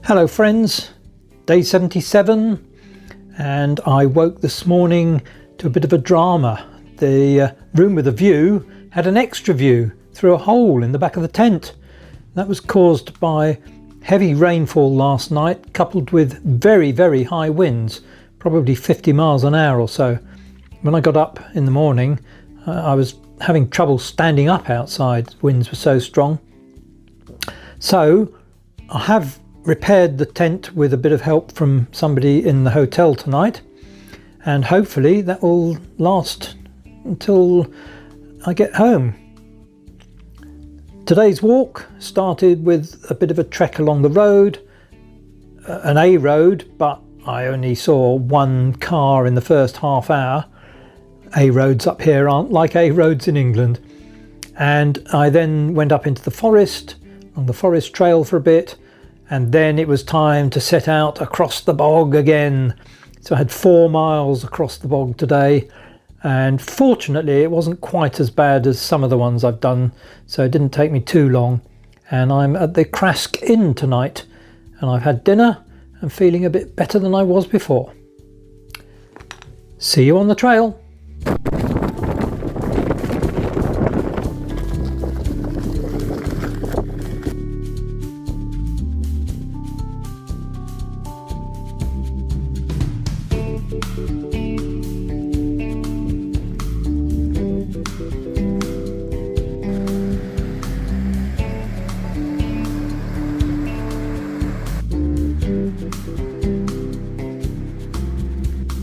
Hello friends, day 77, and I woke this morning to a bit of a drama. The room with a view had an extra view through a hole in the back of the tent. That was caused by heavy rainfall last night, coupled with very high winds, probably 50 miles an hour or so. When I got up in the morning, I was having trouble standing up outside. The winds were so strong. So I have repaired the tent with a bit of help from somebody in the hotel tonight, and hopefully that will last until I get home. Today's walk started with a bit of a trek along the road, an A road, but I only saw one car in the first half hour. A roads up here aren't like A roads in England. And I then went up into the forest, on the forest trail for a bit, and then it was time to set out across the bog again. So I had 4 miles across the bog today, and fortunately it wasn't quite as bad as some of the ones I've done, so it didn't take me too long. And I'm at the Crask Inn tonight, and I've had dinner and feeling a bit better than I was before. See you on the trail.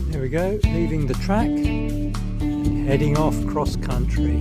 There we go, leaving the track and heading off cross country.